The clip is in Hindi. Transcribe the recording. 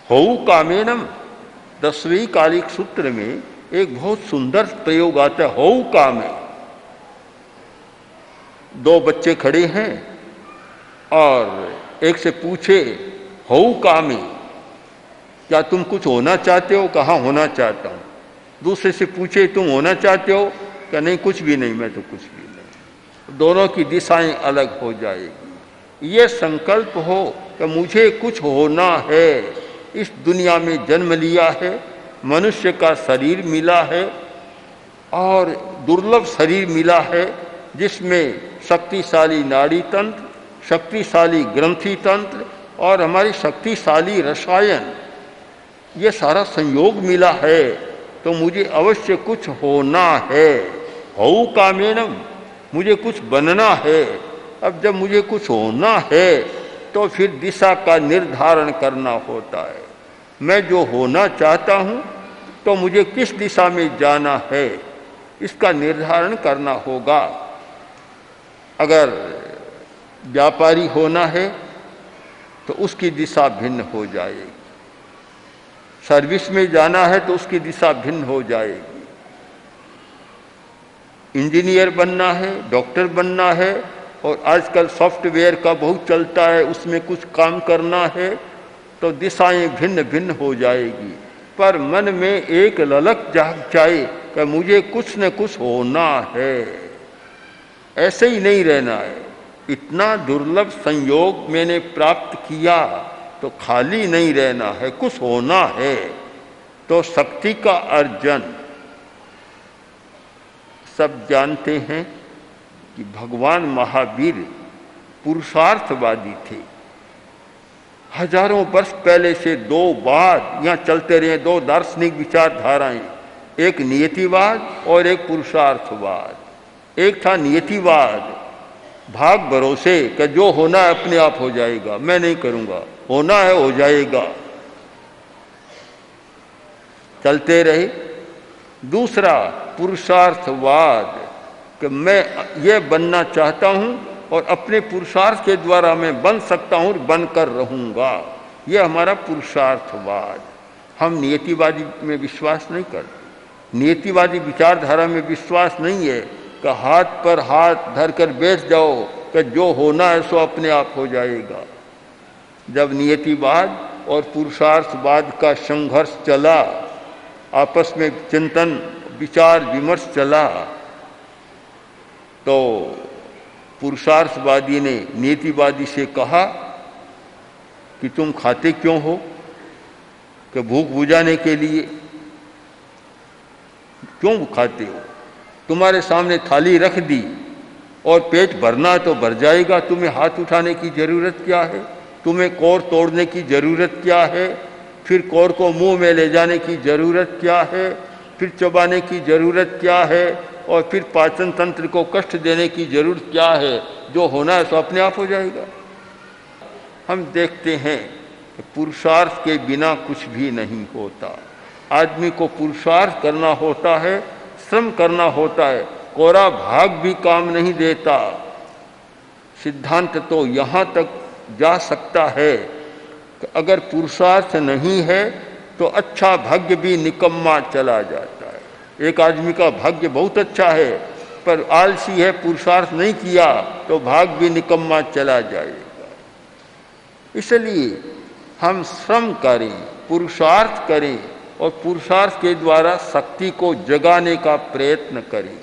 हऊ कामेनम 10वें कालिक सूत्र में एक बहुत सुंदर प्रयोग आता है, हऊ कामे। दो बच्चे खड़े हैं और एक से पूछे हऊ कामे, क्या तुम कुछ होना चाहते हो? कहा होना चाहता हूं। दूसरे से पूछे तुम होना चाहते हो? क्या नहीं, कुछ भी नहीं, मैं तो कुछ भी नहीं। दोनों की दिशाएं अलग हो जाएगी। ये संकल्प हो कि मुझे कुछ होना है, इस दुनिया में जन्म लिया है, मनुष्य का शरीर मिला है और दुर्लभ शरीर मिला है जिसमें शक्तिशाली नाड़ी तंत्र, शक्तिशाली ग्रंथि तंत्र और हमारी शक्तिशाली रसायन, ये सारा संयोग मिला है, तो मुझे अवश्य कुछ होना है। हऊ कामेनम, मुझे कुछ बनना है। अब जब मुझे कुछ होना है तो फिर दिशा का निर्धारण करना होता है। मैं जो होना चाहता हूँ तो मुझे किस दिशा में जाना है, इसका निर्धारण करना होगा। अगर व्यापारी होना है तो उसकी दिशा भिन्न हो जाएगी, सर्विस में जाना है तो उसकी दिशा भिन्न हो जाएगी, इंजीनियर बनना है, डॉक्टर बनना है और आजकल सॉफ्टवेयर का बहुत चलता है, उसमें कुछ काम करना है तो दिशाएं भिन्न भिन्न हो जाएगी। पर मन में एक ललक जाग जाए कि मुझे कुछ न कुछ होना है, ऐसे ही नहीं रहना है। इतना दुर्लभ संयोग मैंने प्राप्त किया तो खाली नहीं रहना है, कुछ होना है। तो शक्ति का अर्जन, सब जानते हैं कि भगवान महावीर पुरुषार्थवादी थे। हजारों वर्ष पहले से दो बात यहाँ चलते रहे, दो दार्शनिक विचारधाराएं, एक नियतिवाद और एक पुरुषार्थवाद। एक था नियतिवाद, भाग भरोसे कि जो होना है अपने आप हो जाएगा, मैं नहीं करूंगा, होना है हो जाएगा, चलते रहे। दूसरा पुरुषार्थवाद कि मैं ये बनना चाहता हूं और अपने पुरुषार्थ के द्वारा मैं बन सकता हूं और बनकर रहूंगा, ये हमारा पुरुषार्थवाद। हम नियतिवादी में विश्वास नहीं करते, नियतिवादी विचारधारा में विश्वास नहीं है कि हाथ पर हाथ धरकर बैठ जाओ कि जो होना है सो अपने आप हो जाएगा। जब नियतिवाद और पुरुषार्थवाद का संघर्ष चला, आपस में चिंतन विचार विमर्श चला, तो पुरुषार्थवादी ने नियतिवादी से कहा कि तुम खाते क्यों हो? कि भूख बुझाने के लिए। क्यों खाते हो? तुम्हारे सामने थाली रख दी और पेट भरना तो भर जाएगा, तुम्हें हाथ उठाने की जरूरत क्या है? तुम्हें कोर तोड़ने की जरूरत क्या है? फिर कोर को मुंह में ले जाने की जरूरत क्या है? फिर चबाने की जरूरत क्या है? और फिर पाचन तंत्र को कष्ट देने की जरूरत क्या है? जो होना है तो अपने आप हो जाएगा। हम देखते हैं कि पुरुषार्थ के बिना कुछ भी नहीं होता। आदमी को पुरुषार्थ करना होता है, श्रम करना होता है, कोरा भाग भी काम नहीं देता। सिद्धांत तो यहाँ तक जा सकता है कि अगर पुरुषार्थ नहीं है तो अच्छा भाग्य भी निकम्मा चला जाता है। एक आदमी का भाग्य बहुत अच्छा है पर आलसी है, पुरुषार्थ नहीं किया तो भाग्य भी निकम्मा चला जाएगा। इसलिए हम श्रम करें, पुरुषार्थ करें और पुरुषार्थ के द्वारा शक्ति को जगाने का प्रयत्न करें।